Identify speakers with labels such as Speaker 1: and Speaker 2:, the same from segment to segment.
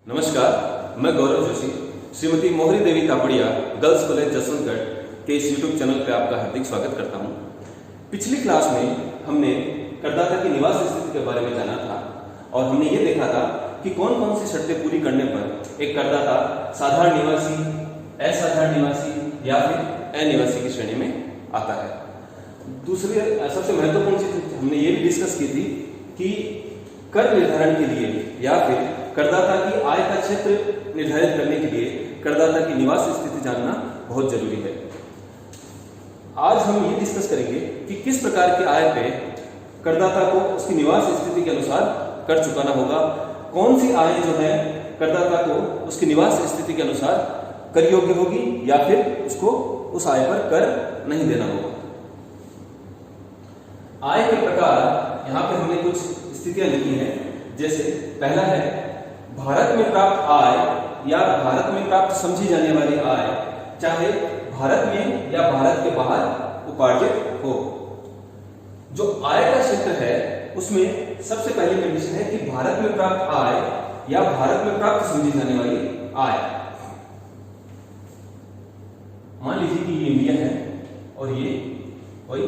Speaker 1: नमस्कार, मैं गौरव जोशी श्रीमती मोहरी देवी तापड़िया गर्ल्स कॉलेज जसवंतगढ़ के इस यूट्यूब चैनल पर आपका हार्दिक स्वागत करता हूं। पिछली क्लास में हमने करदाता की निवास स्थिति के बारे में जाना था और हमने ये देखा था कि कौन कौन सी शर्तें पूरी करने पर एक करदाता साधारण निवासी, असाधारण निवासी या फिर अनिवासी की श्रेणी में आता है। दूसरी सबसे महत्वपूर्ण चीज हमने ये भी डिस्कस की थी कि कर निर्धारण के लिए या फिर करदाता की आय का क्षेत्र निर्धारित करने के लिए करदाता की निवास स्थिति जानना बहुत जरूरी है। आज हम ये डिस्कस करेंगे कि किस प्रकार की आय पे करदाता को उसकी निवास स्थिति के अनुसार कर चुकाना होगा, कौन सी आय जो है करदाता को उसकी निवास स्थिति के अनुसार कर योग्य होगी या फिर उसको उस आय पर कर नहीं देना होगा। आय के प्रकार यहाँ पे हमने कुछ स्थितियां लिखी हैं। जैसे पहला है भारत में प्राप्त आय या भारत में प्राप्त समझी जाने वाली आय, चाहे भारत में या भारत के बाहर उपार्जित हो। जो आय का क्षेत्र है उसमें सबसे पहली कंडीशन है कि भारत में प्राप्त आय या भारत में प्राप्त समझी जाने वाली आय। मान लीजिए कि ये इंडिया है और ये कोई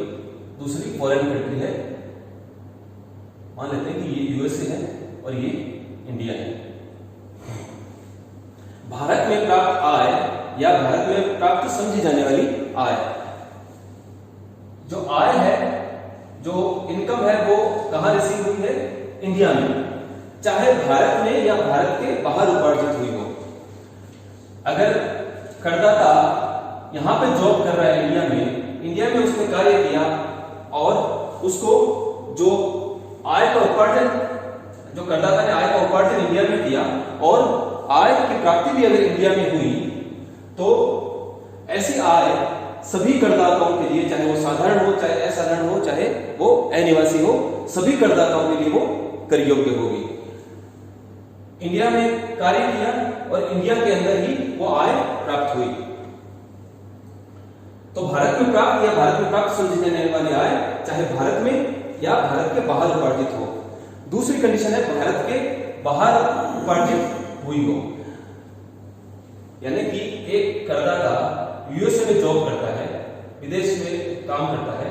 Speaker 1: दूसरी फॉरेन कंट्री है। मान लेते हैं कि ये यूएसए है और ये इंडिया है। भारत में प्राप्त आय या भारत में प्राप्त समझी जाने वाली आय, जो आय है, जो इनकम है, वो कहां रिसीव हुई है? इंडिया में, चाहे भारत में या भारत के बाहर उपार्जित हुई हो। अगर करदाता यहां पे जॉब कर रहा है इंडिया में उसने कार्य किया और उसको जो आय का उपार्जन, जो करदाता ने आय का उपार्जन इंडिया में किया और आय की प्राप्ति भी अगर इंडिया में हुई, तो ऐसी आय सभी करदाताओं के लिए, चाहे वो साधारण हो, चाहे असाधारण हो, चाहे वो अनिवासी हो, सभी करदाताओं के लिए वो कर योग्य होगी। इंडिया में कार्य किया और इंडिया के अंदर ही वो आय प्राप्त हुई, तो भारत में प्राप्त या भारत में प्राप्त समझी जाने वाली आय चाहे भारत में या भारत के बाहर उपार्जित हो। दूसरी कंडीशन है भारत के बाहर उपार्जित हुई हो, यानी कि एक करदाता यूएसए में जॉब करता है, विदेश में काम करता है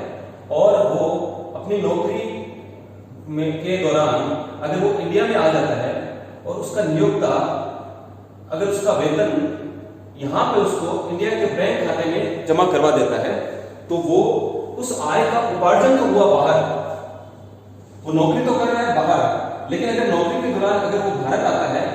Speaker 1: और वो अपनी नौकरी में के दौरान अगर वो इंडिया में आ जाता है और उसका नियोक्ता अगर उसका वेतन यहां पे उसको इंडिया के बैंक खाते में जमा करवा देता है, तो वो उस आय का उपार्जन तो हुआ बाहर, वो नौकरी तो कर रहा है बाहर, लेकिन अगर नौकरी के दौरान अगर वो भारत आता है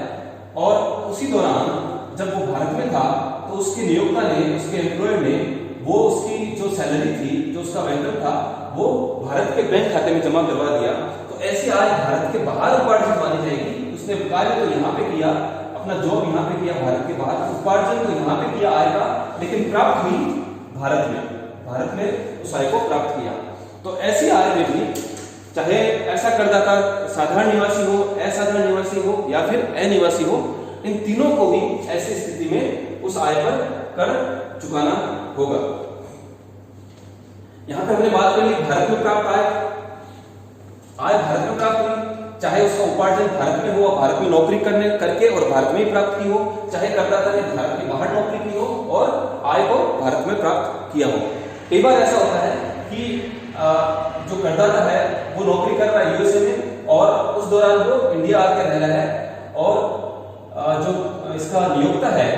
Speaker 1: और उसी दौरान जब वो भारत में था तो उसके नियोक्ता ने, उसके एम्प्लॉयर ने वो उसकी जो सैलरी थी, जो उसका वेतन था, वो भारत के बैंक खाते में जमा करवा दिया, तो ऐसी आय भारत के बाहर उपार्जित मानी जाएगी। उसने कार्य तो यहाँ पे किया, अपना जॉब यहाँ पे किया भारत के बाहर, उपार्जन तो यहाँ पे किया आय का, लेकिन प्राप्त हुई भारत में उस आय को प्राप्त किया। तो ऐसी आय में भी चाहे ऐसा करदाता साधारण निवासी हो, असाधारण निवासी हो या फिर अनिवासी हो, इन तीनों को भी ऐसी स्थिति में उस आय पर कर चुकाना होगा। यहां पे हमने बात कर ली भारत में प्राप्त आय भारत में प्राप्त हुई, चाहे उसका उपार्जन भारत में हुआ, भारत में नौकरी करके और भारत में ही प्राप्त की हो, चाहे करदाता ने भारत के बाहर नौकरी की हो और आय को भारत में प्राप्त किया हो। कई बार ऐसा होता है कि जो करदाता है वो नौकरी कर रहा है यूएसए में और उस दौरान वो इंडिया आके रह रहा है और जो इसका नियोक्ता है,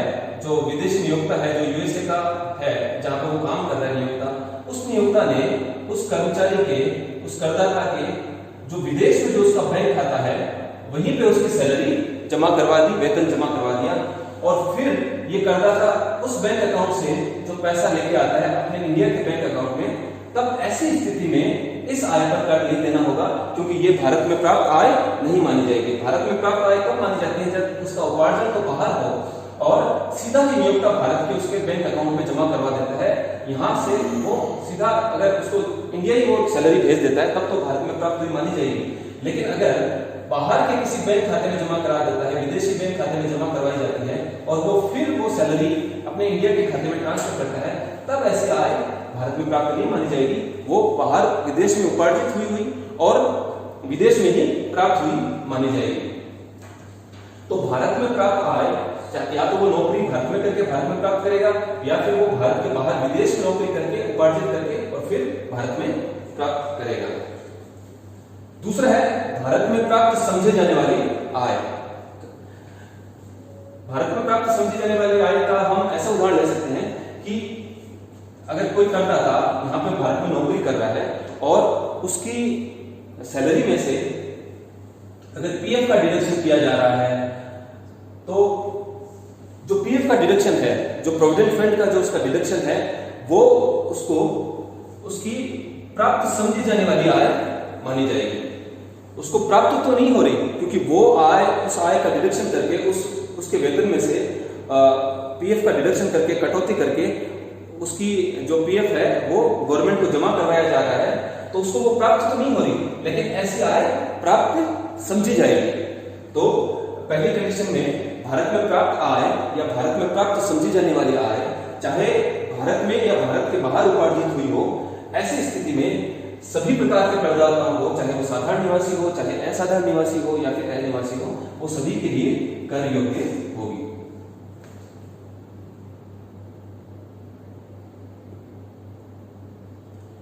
Speaker 1: जो विदेशी नियोक्ता है, जो यूएसए का है, जहां पर वो काम कर रहा है नियोक्ता, उस नियोक्ता ने उस कर्मचारी के, उस करदाता के जो विदेश में जो उसका बैंक खाता है वहीं पे उसकी सैलरी जमा करवा दी, वेतन जमा करवा दिया और फिर ये करदाता उस बैंक अकाउंट से जो पैसा लेके आता है अपने इंडिया के बैंक अकाउंट में, तब ऐसी स्थिति में इस आय पर कर नहीं देना होगा, क्योंकि ये भारत में प्राप्त आय नहीं मानी जाएगी। भारत में प्राप्त आय कब मानी जाती है? जब उसका उपार्जन तो बाहर हो और सीधा ही नियोक्ता भारत के उसके बैंक अकाउंट में जमा करवा देता है, यहां से वो सीधा अगर उसको इंडिया ही वो सैलरी भेज देता है, तब तो भारत में प्राप्त हुई मानी जाएगी। लेकिन अगर बाहर के किसी बैंक खाते में जमा करा देता है, विदेशी बैंक खाते में जमा करवाई जाती है और वो फिर वो सैलरी अपने इंडिया के खाते में ट्रांसफर करता है, तब ऐसी आय भारत में प्राप्त नहीं मानी जाएगी। वो बाहर विदेश में उपार्जित हुई और विदेश में ही प्राप्त हुई मानी जाएगी। तो भारत में प्राप्त आय या तो वो नौकरी भारत में करके भारत में प्राप्त करेगा, या फिर वो भारत के बाहर विदेश में नौकरी करके उपार्जित करके और फिर भारत में प्राप्त करेगा। दूसरा है भारत में प्राप्त समझे जाने वाली आय। भारत में प्राप्त समझी जाने वाली आय का हम ऐसा उदाहरण ले सकते हैं कि अगर कोई करदाता यहाँ पे भारत में नौकरी कर रहा है और उसकी सैलरी में से अगर पीएफ का डिडक्शन किया जा रहा है, तो जो पीएफ का डिडक्शन है, जो प्रोविडेंट फंड का जो उसका डिडक्शन है, वो उसको उसकी प्राप्त समझी जाने वाली आय मानी जाएगी। उसको प्राप्त तो नहीं हो रही, क्योंकि वो आय, उस आय का डिडक्शन करके उसके वेतन में से पीएफ का डिडक्शन करके कटौती करके उसकी जो पीएफ है वो गवर्नमेंट को जमा करवाया जा रहा है, तो उसको वो प्राप्त तो नहीं हो रही, लेकिन ऐसी आय प्राप्त समझी जाएगी। तो पहली कंडीशन में भारत में प्राप्त आय या भारत में प्राप्त समझी जाने वाली आय चाहे भारत में या भारत के बाहर उपार्जित हुई हो, ऐसी स्थिति में सभी प्रकार के करदाताओं को, चाहे वो साधारण निवासी हो, चाहे असाधारण निवासी हो या फिर अनिवासी हो, वो सभी के लिए कर योग्य होगी।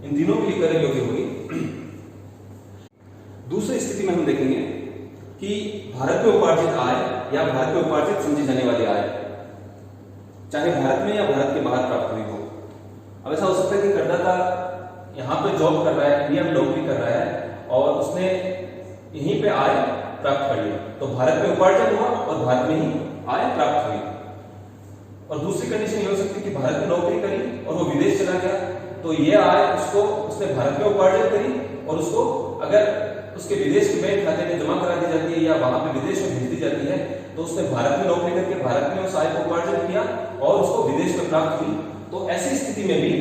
Speaker 1: इन तीनों के लिए कर योग्य होगी। दूसरी स्थिति में हम देखेंगे कि भारत में उपार्जित आय या भारत में उपार्जित समझी जाने वाली आय चाहे भारत में या भारत के बाहर प्राप्त हुई हो। अब ऐसा हो सकता है कि करदाता यहाँ पे जॉब कर रहा है या नौकरी कर रहा है और उसने यहीं पे आय प्राप्त कर ली, तो भारत में उपार्जन हुआ और भारत में ही आय प्राप्त हुई। और दूसरी कंडीशन ये हो सकती है कि भारत में नौकरी करी और वो विदेश चला गया, तो ये आय उसने भारत में उपार्जन करी और उसको अगर उसके विदेश के बैंक खाते में जमा करा दी जाती है या वहां पे विदेश में भेज दी जाती है, तो उसने भारत में नौकरी करके भारत में उस आय को उपार्जन किया और उसको विदेश में प्राप्त हुई। तो ऐसी स्थिति में भी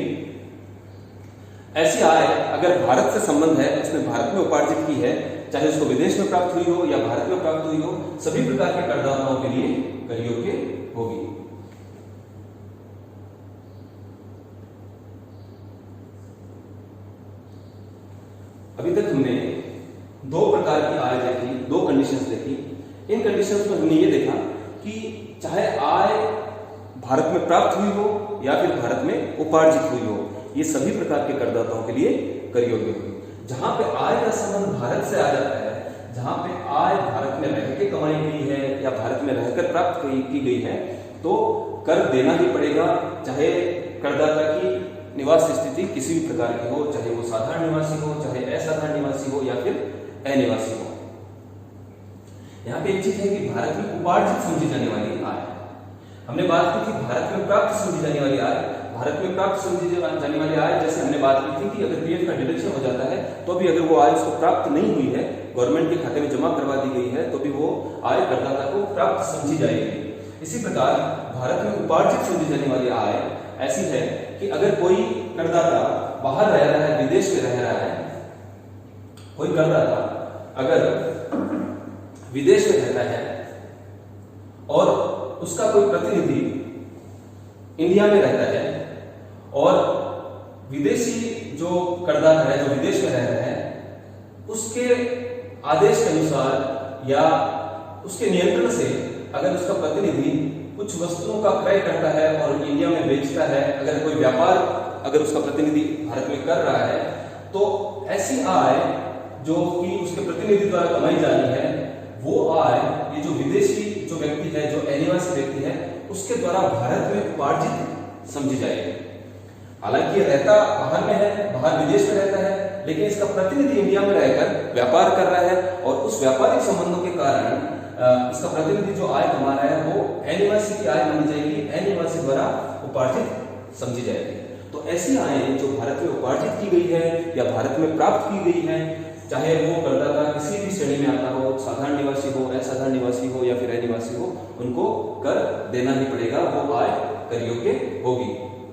Speaker 1: ऐसी आय अगर भारत से संबंध है, उसने भारत में उपार्जित की है, चाहे उसको विदेश में प्राप्त हुई हो या भारत में प्राप्त हुई हो, सभी प्रकार के करदाताओं के लिए कर योग्य होगी। अभी तक हमने दो प्रकार की आय देखी, दो कंडीशंस देखी। इन कंडीशंस में हमने ये देखा कि चाहे आय भारत में प्राप्त हुई हो या फिर भारत में उपार्जित हुई हो, ये सभी प्रकार के करदाताओं के लिए कर योग्य होगी। जहां पे आय का संबंध भारत से आ जाता है, जहां पे आय भारत में रह के कमाई गई है या भारत में रहकर प्राप्त की गई है, तो कर देना ही पड़ेगा, चाहे करदाता की निवास स्थिति किसी भी प्रकार की हो, चाहे वो साधारण निवासी हो, चाहे असाधारण निवासी हो या फिर अनिवासी हो। यहाँ पे एक चीज है कि भारत में उपार्जित समझी जाने वाली आय, हमने बात की थी भारत में प्राप्त समझी जाने वाली आय। भारत में प्राप्त समझी जाने वाली आय जैसे हमने बात की थी कि अगर पीएफ का डिडक्शन हो जाता है तो भी अगर वो आय उसको प्राप्त नहीं हुई है, गवर्नमेंट के खाते में जमा करवा दी गई है, तो भी वो आय करदाता को प्राप्त समझी जाएगी। इसी प्रकार भारत में उपार्जित समझी जाने वाली आय ऐसी है कि अगर कोई करदाता बाहर रह रहा है, विदेश में रह रहा है, कोई करदाता अगर विदेश में रहता है और उसका कोई प्रतिनिधि इंडिया में रहता है और विदेशी जो करदाता है जो विदेश में रह रहा है, उसके आदेश के अनुसार या उसके नियंत्रण से अगर उसका प्रतिनिधि कुछ वस्तुओं का क्रय करता है और इंडिया में बेचता है, अगर कोई व्यापार अगर उसका प्रतिनिधि भारत में कर रहा है, तो ऐसी आय जो कि उसके प्रतिनिधि द्वारा कमाई जानी है, वो आय ये जो विदेशी जो व्यक्ति है, जो अनिवासी व्यक्ति है, उसके द्वारा भारत में उपार्जित समझी जाएगी। हालांकि रहता बाहर में है, बाहर विदेश में रहता है, लेकिन इसका प्रतिनिधि इंडिया में रहकर व्यापार कर रहा है और उस व्यापारिक संबंधों के कारण इसका प्रतिनिधि जो आय कमा रहा है वो अनिवासी की आय मानी जाएगी, अनिवासी द्वारा उपार्जित समझी जाएगी। तो ऐसी आय जो भारत में उपार्जित की गई है या भारत में प्राप्त की गई है, चाहे वो करदाता किसी भी श्रेणी में आता हो, साधारण निवासी हो, असाधारण निवासी हो या फिर अनिवासी हो, उनको कर देना ही पड़ेगा, वो आय कर योग्य होगी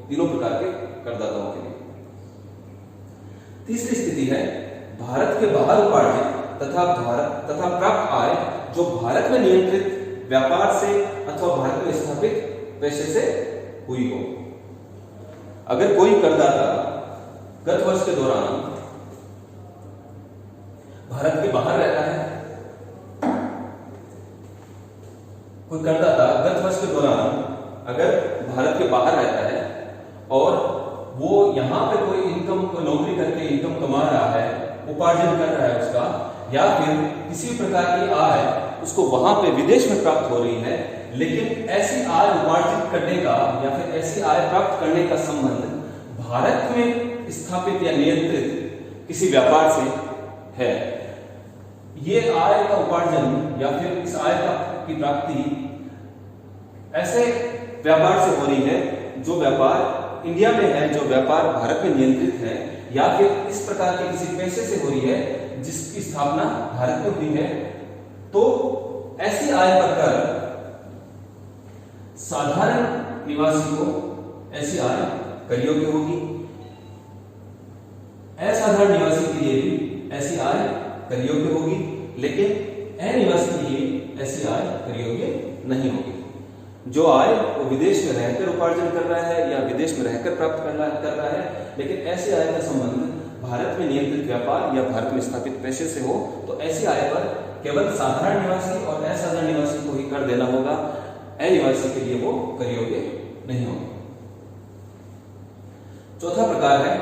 Speaker 1: तीनों प्रकार के करदाताओं के लिए। तीसरी स्थिति है भारत के बाहर उपार्जित तथा प्राप्त आय जो भारत में नियंत्रित व्यापार से अथवा भारत में स्थापित पेशे से हुई हो। अगर कोई करदाता गत वर्ष के दौरान भारत के बाहर रहता है कोई करदाता गत वर्ष के दौरान अगर भारत के बाहर रहता है और वो यहाँ पे कोई इनकम नौकरी करके इनकम कमा रहा है, उपार्जन कर रहा है उसका, या फिर किसी प्रकार की आय उसको वहां पे विदेश में प्राप्त हो रही है, लेकिन ऐसी आय उपार्जित करने का या फिर ऐसी आय प्राप्त करने का संबंध भारत में स्थापित या नियंत्रित किसी व्यापार से है। ये आय का उपार्जन या फिर इस आय की प्राप्ति ऐसे व्यापार से हो रही है जो व्यापार इंडिया में है, जो व्यापार भारत में नियंत्रित है, या फिर इस प्रकार के किसी पेशे से हो रही है जिसकी स्थापना भारत में हुई है। तो ऐसी आय पर कर साधारण निवासी को ऐसी आय कर योग्य होगी, असाधारण निवासी के लिए भी ऐसी आय कर योग्य होगी, लेकिन अनिवासी के लिए ऐसी आय कर योग्य नहीं होगी। जो आय वो विदेश में रहकर उपार्जन कर रहा है या विदेश में रहकर प्राप्त कर रहा है, लेकिन ऐसी आय का संबंध भारत में नियंत्रित व्यापार या भारत में स्थापित पेशे से हो, तो ऐसी आय पर केवल साधारण निवासी और असाधारण निवासी को ही कर देना होगा, अनिवासी के लिए वो कर योग्य नहीं होगा। चौथा प्रकार है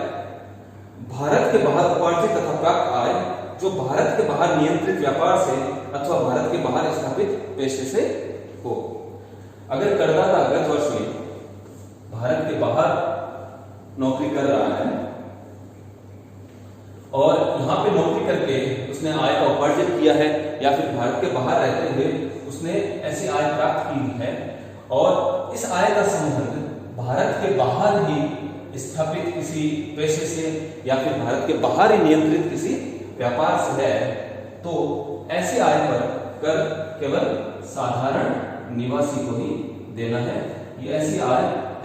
Speaker 1: भारत के बाहर उपार्जित तथा प्राप्त आय जो भारत के बाहर नियंत्रित व्यापार से अथवा भारत के बाहर स्थापित पेशे से हो। अगर करदाता गत वर्ष में भारत के बाहर नौकरी कर रहा है और यहाँ पे नौकरी करके उसने आय का उपार्जन किया है, या फिर भारत के बाहर रहते हुए उसने ऐसी आय प्राप्त की है और इस आय का संबंध भारत के बाहर ही स्थापित किसी पेशे से या फिर भारत के बाहर ही नियंत्रित किसी व्यापार से है, तो ऐसी आय पर कर केवल साधारण निवासी को ही देना है। ये ऐसी आय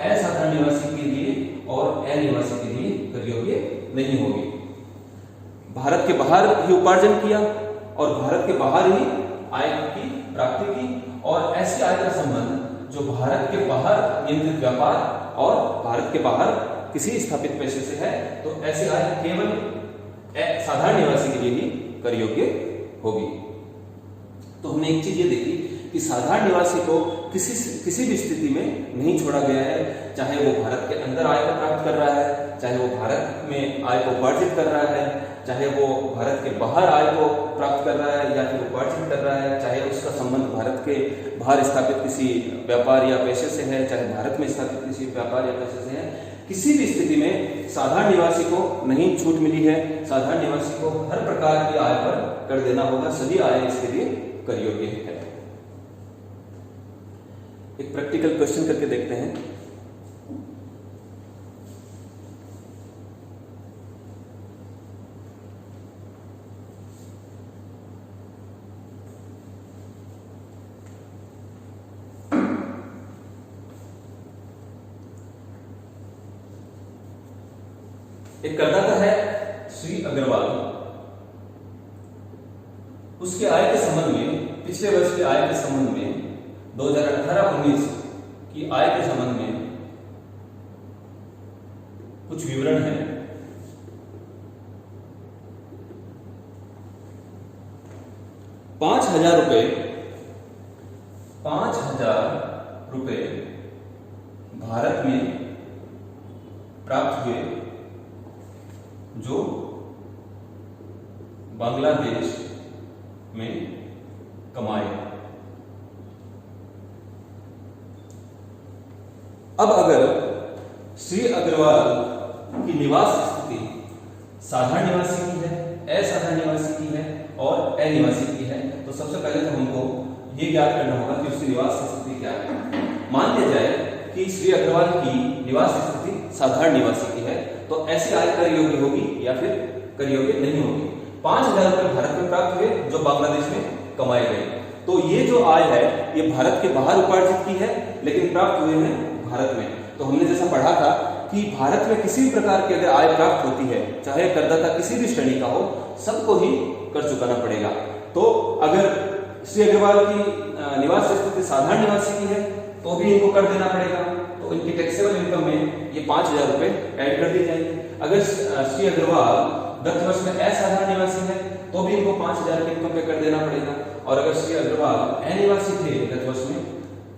Speaker 1: असाधारण निवासी के लिए और अनिवासी के लिए कर योग्य नहीं होगी। भारत के बाहर ही उपार्जन किया और भारत के बाहर ही आय की प्राप्ति की, और ऐसी आय का संबंध जो भारत के बाहर नियंत्रित व्यापार और भारत के बाहर किसी स्थापित पेशे से है, तो ऐसी आय केवल साधारण निवासी के लिए ही कर योग्य होगी। तो हमने एक चीज ये देखी कि साधारण निवासी को किसी भी स्थिति में नहीं छोड़ा गया है, चाहे वो भारत के अंदर आय को प्राप्त कर रहा है, चाहे वो भारत में आय को उपार्जित कर रहा है, चाहे वो भारत के बाहर आय को प्राप्त कर रहा है या फिर उपार्जित कर रहा है, चाहे उसका संबंध भारत के बाहर स्थापित किसी व्यापार या पेशे से है, चाहे भारत में स्थापित किसी व्यापार या पेशे से है, किसी भी स्थिति में साधारण निवासी को नहीं छूट मिली है। साधारण निवासी को हर प्रकार की आय पर कर देना होगा, सभी आय इसके लिए कर योग्य है। एक प्रैक्टिकल क्वेश्चन करके देखते हैं। एक करदाता है श्री अग्रवाल, उसके आय के संबंध में, पिछले वर्ष के आय के संबंध में, 2018-19 की आय के संबंध में कुछ विवरण है। ₹5,000 भारत में प्राप्त हुए जो बांग्लादेश में कमाए। अब अगर श्री अग्रवाल की निवास स्थिति साधारण निवासी की है, असाधारण निवासी की है और अनिवासी की है, तो सबसे पहले तो हमको ये ज्ञात करना होगा कि उसकी निवास स्थिति क्या है। मान लिया जाए कि श्री अग्रवाल की निवास स्थिति साधारण निवासी की है, तो ऐसी आय कर योग्य होगी या फिर कर योग्य नहीं होगी। ₹5,000 भारत में प्राप्त हुए जो बांग्लादेश में कमाए गए, तो ये जो आय है ये भारत के बाहर उपार्जित की है, लेकिन प्राप्त हुए हैं भारत में। तो हमने जैसा पढ़ा था कि भारत में किसी भी प्रकार की अगर आय प्राप्त होती है, चाहे करदाता किसी भी श्रेणी का हो, सबको ही कर चुकाना पड़ेगा। तो अगर श्री अग्रवाल की निवास स्थिति साधारण निवासी की है तो भी इनको कर देना पड़ेगा, तो इनकी टैक्सेबल इनकम में ये ₹5,000 ऐड कर दी जाएंगे। अगर श्री अग्रवाल गत वर्ष में असाधारण निवासी है तो भी इनको 5,000 की इनकम पे कर देना पड़ेगा, और अगर श्री अग्रवाल अनिवासी थे गत वर्ष में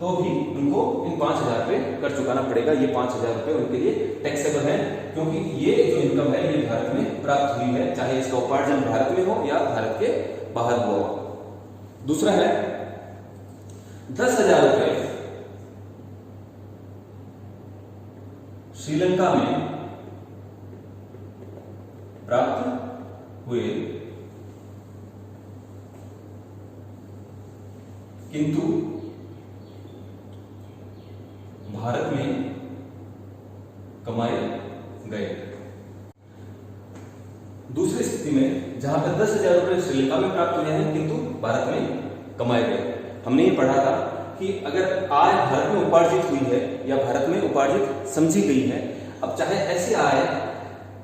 Speaker 1: तो भी उनको इन 5,000 रुपये कर चुकाना पड़ेगा। ये 5,000 रुपये उनके लिए टैक्सेबल है, क्योंकि ये जो इनकम है ये भारत में प्राप्त हुई है, चाहे इसका उपार्जन भारत में हो या भारत के बाहर हुआ हो। दूसरा है 10,000 रुपये श्रीलंका में प्राप्त हुए, किंतु भारत में कमाए गए। दूसरी स्थिति में जहां पर 10,000 रुपये श्रीलंका में प्राप्त हुए हैं किंतु भारत में कमाए गए, हमने ये पढ़ा था कि अगर आय भारत में उपार्जित हुई है या भारत में उपार्जित समझी गई है, अब चाहे ऐसी आय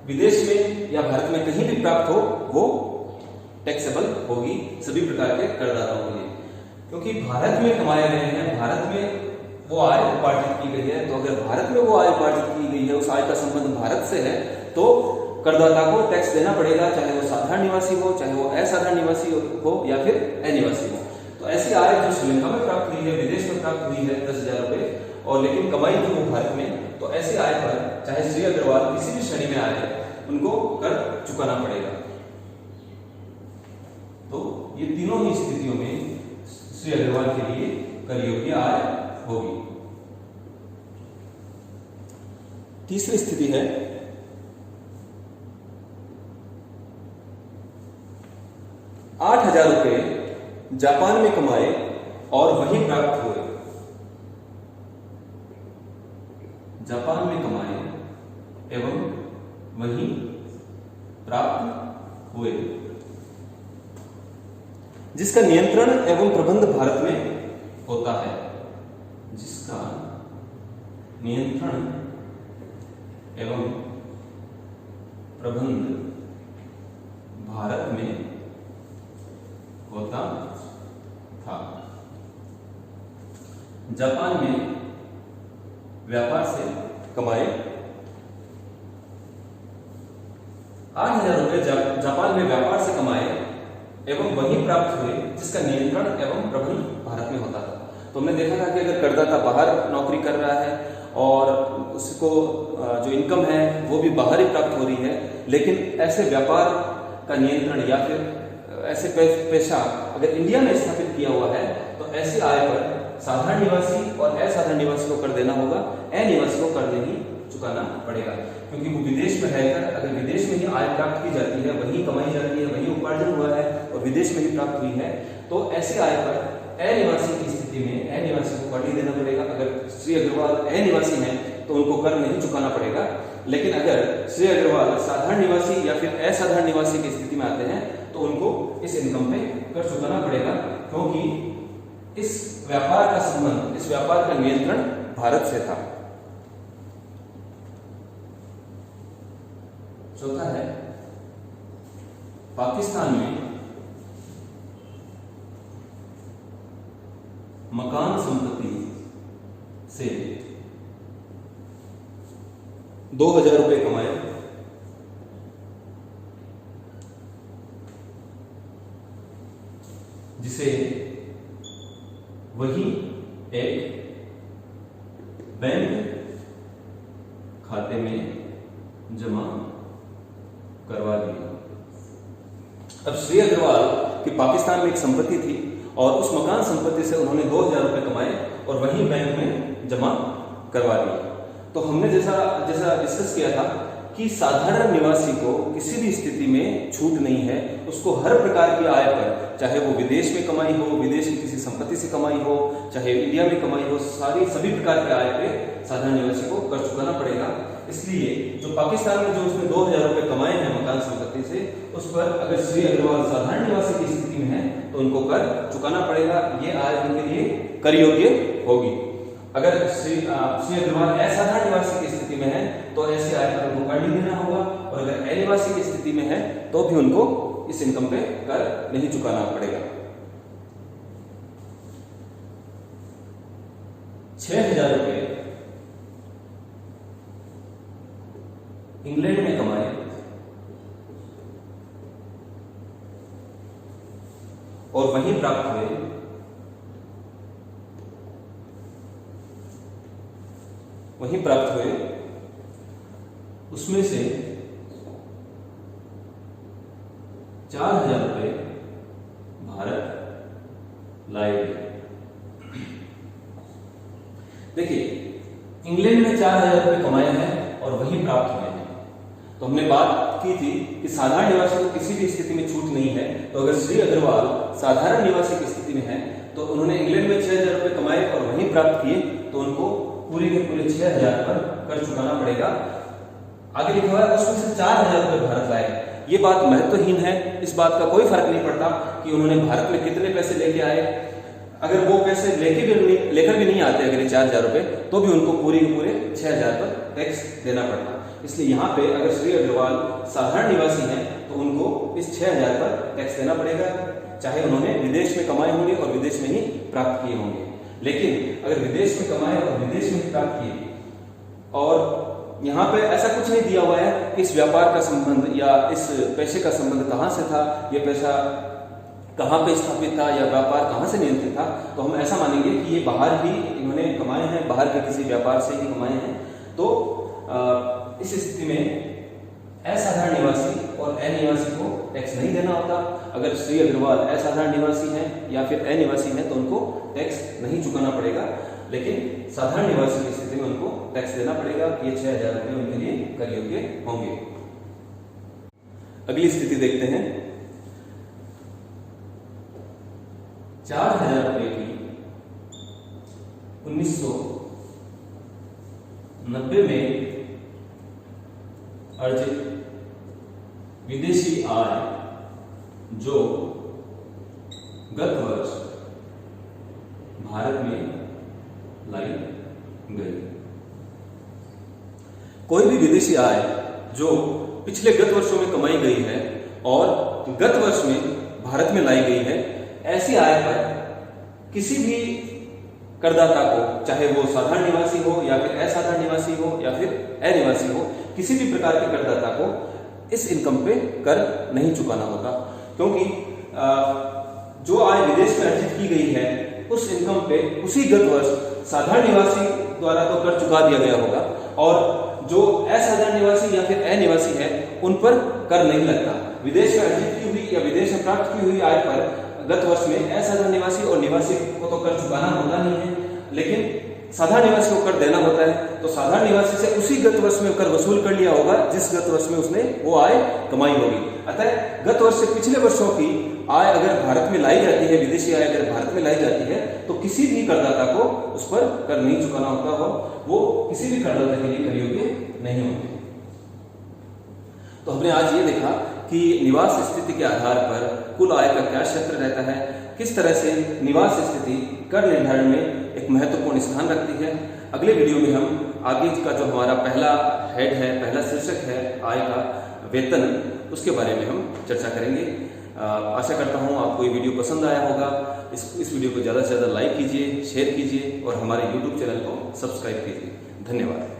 Speaker 1: विदेश में या भारत में कहीं भी प्राप्त हो, वो टैक्सेबल होगी सभी प्रकार के करदाताओं के लिए, क्योंकि भारत में कमाए गए हैं, भारत में वो आय उपार्जित की गई है। तो अगर भारत में वो आय उपार्जित की गई है, उस आय का संबंध भारत से है, तो करदाता को टैक्स देना पड़ेगा, चाहे वो साधारण निवासी हो, चाहे वो असाधारण निवासी हो या फिर अनिवासी हो। तो ऐसी आय जो श्रीलंका में प्राप्त हुई है, विदेश में प्राप्त हुई है 10,000 रुपये, और लेकिन कमाई थी वो भारत में, तो ऐसी आय पर चाहे श्री अग्रवाल किसी भी श्रेणी में आए, उनको कर चुकाना पड़ेगा। तो ये तीनों ही स्थितियों में श्री अग्रवाल के लिए कर योग्य आय होगी। तीसरी स्थिति है 8,000 रुपये जापान में कमाए और वहीं प्राप्त हुए। जापान में कमाए एवं वहीं प्राप्त हुए, जिसका नियंत्रण एवं प्रबंध भारत में होता है, जिसका नियंत्रण एवं प्रबंध भारत में होता था। जापान में व्यापार से कमाए 8,000 रुपये जापान में व्यापार से कमाए एवं वहीं प्राप्त हुए, जिसका नियंत्रण एवं प्रबंध भारत में होता था। तो हमने देखा था कि अगर करदाता बाहर नौकरी कर रहा है और उसको जो इनकम है वो भी बाहर ही प्राप्त हो रही है, लेकिन ऐसे व्यापार का नियंत्रण या फिर ऐसे पेशा अगर इंडिया में स्थापित किया हुआ है, तो ऐसी आय पर साधारण निवासी और असाधारण निवासी को कर देना होगा, अनिवासी को कर नहीं चुकाना पड़ेगा, क्योंकि वो विदेश में रहकर अगर विदेश में ही आय प्राप्त की जाती है, वहीं कमाई जाती है, वहीं उपार्जन हुआ है और विदेश में ही प्राप्त हुई है, तो ऐसे आय पर अनिवासी की स्थिति में अनिवासी को कर नहीं देना पड़ेगा। अगर श्री अग्रवाल अनिवासी हैं तो उनको कर नहीं चुकाना पड़ेगा, लेकिन अगर श्री अग्रवाल साधारण निवासी या फिर असाधारण निवासी की स्थिति में आते हैं तो उनको इस इनकम पे कर चुकाना पड़ेगा, क्योंकि इस व्यापार का संबंध, इस व्यापार का नियंत्रण भारत से था। चौथा है पाकिस्तान में मकान संपत्ति से 2,000 रुपये कमाए, जिसे वही एक बैंक खाते में जमा करवा दिया। अब श्री अग्रवाल की पाकिस्तान में एक संपत्ति थी और उस मकान संपत्ति से उन्होंने 2,000 रुपये कमाए और वहीं बैंक में जमा करवा दिया। तो हमने जैसा डिस्कस किया था कि साधारण निवासी को किसी भी स्थिति में छूट नहीं है, उसको हर प्रकार की आय पर, चाहे वो विदेश में कमाई हो, विदेश की किसी संपत्ति से कमाई हो, चाहे इंडिया में कमाई हो, सभी प्रकार के आय पे साधारण निवासी को कर चुकाना पड़ेगा। इसलिए जो पाकिस्तान में जो उसने 2,000 रुपये कमाए हैं मकान संपत्ति से, उस पर अगर श्री अग्रवाल साधारण निवासी की स्थिति में है तो उनको कर चुकाना पड़ेगा। ये आय उनके लिए कर योग्य होगी। अगर श्री अग्रवाल असाधारण निवासी की स्थिति में है तो ऐसे आय पर उनको कर नहीं देना होगा, और अगर अनिवासी की स्थिति में है तो भी उनको इस इनकम पे कर नहीं चुकाना पड़ेगा। 6,000 रुपये इंग्लैंड में कमाए और वहीं प्राप्त हुए, वही प्राप्त हुए, उसमें से 4,000 रुपये भारत लाए गए। देखिए, इंग्लैंड में 4,000 रुपये कमाए हैं और वही प्राप्त हुए हैं। तो हमने बात की थी कि साधारण निवासी को किसी भी स्थिति में छूट नहीं है। तो अगर श्री अग्रवाल साधारण निवासी की स्थिति में है तो उन्होंने इंग्लैंड में 6,000 रुपये कमाए और वहीं प्राप्त किए, तो उनको पूरे के पूरे 6,000 पर कर चुकाना पड़ेगा। आगे लिखा हुआ है उसमें से 4,000 रुपये भारत लाए। ये बात महत्वहीन है, इस बात का कोई फर्क नहीं पड़ता कि उन्होंने भारत में कितने पैसे लेके आए। अगर वो पैसे लेकर भी नहीं आते, अगर 4,000 रुपये, तो भी उनको पूरे के पूरे 6,000 पर टैक्स देना पड़ता। इसलिए यहाँ पे अगर श्री अग्रवाल साधारण निवासी हैं तो उनको इस 6,000 पर टैक्स देना पड़ेगा, चाहे उन्होंने विदेश में कमाए होंगे और विदेश में ही प्राप्त किए होंगे। लेकिन अगर विदेश में कमाए और विदेश में ही प्राप्त किए, और यहाँ पे ऐसा कुछ नहीं दिया हुआ है कि इस व्यापार का संबंध या इस पैसे का संबंध कहाँ से था, ये पैसा कहाँ पे स्थापित था या व्यापार कहाँ से नियंत्रित था, तो हम ऐसा मानेंगे कि ये बाहर ही इन्होंने कमाए हैं, बाहर के किसी व्यापार से ही कमाए हैं। तो इस स्थिति में असाधारण निवासी और अनिवासी को टैक्स नहीं देना होता। अगर श्री अग्रवाल असाधारण निवासी हैं या फिर अनिवासी हैं तो उनको टैक्स नहीं चुकाना पड़ेगा, लेकिन साधारण निवासी की स्थिति में उनको टैक्स देना पड़ेगा। ये 6,000 रुपये उनके लिए कर योग्य होंगे। अगली स्थिति देखते हैं। 4,000 रुपये की 1990 में अर्जित विदेशी आय जो गत वर्ष भारत में लाई गई। कोई भी विदेशी आय जो पिछले गत वर्षों में कमाई गई है और गत वर्ष में भारत में लाई गई है, ऐसी आय पर किसी भी करदाता को, चाहे वो साधारण निवासी हो या फिर असाधारण निवासी हो या फिर अनिवासी हो, किसी भी प्रकार के करदाता को इस इनकम पे कर नहीं चुकाना होता। क्योंकि जो आय विदेश में अर्जित की गई है उस इनकम पे उसी गत वर्ष साधारण निवासी द्वारा तो कर चुका दिया गया होगा, और जो असाधारण निवासी या फिर अनिवासी है उन पर कर नहीं लगता। विदेश में अर्जित की हुई या विदेश में प्राप्त की हुई आय पर गत वर्ष में असाधारण निवासी और निवासी को तो कर चुकाना होता नहीं है, लेकिन साधारण निवासी को कर देना होता है। तो साधारण निवासी से उसी गत वर्ष में कर वसूल कर लिया होगा जिस गत वर्ष में उसने वो आय कमाई होगी। अतः गत वर्ष से पिछले वर्षों की आय अगर भारत में लाई जाती है, विदेशी आय अगर भारत में लाई जाती है, तो किसी भी करदाता को उस पर कर नहीं चुकाना होता हो, वो किसी भी करदाता के लिए कर योग्य नहीं होते। तो हमने आज ये देखा कि निवास स्थिति के आधार पर कुल आय का क्या क्षेत्र रहता है, किस तरह से निवास स्थिति कर निर्धारण में एक महत्वपूर्ण स्थान रखती है। अगले वीडियो में हम आगे का जो हमारा पहला हेड है, पहला शीर्षक है आय का, वेतन, उसके बारे में हम चर्चा करेंगे। आशा करता हूँ आपको ये वीडियो पसंद आया होगा। इस वीडियो को ज़्यादा से ज़्यादा लाइक कीजिए, शेयर कीजिए और हमारे YouTube चैनल को सब्सक्राइब कीजिए। धन्यवाद।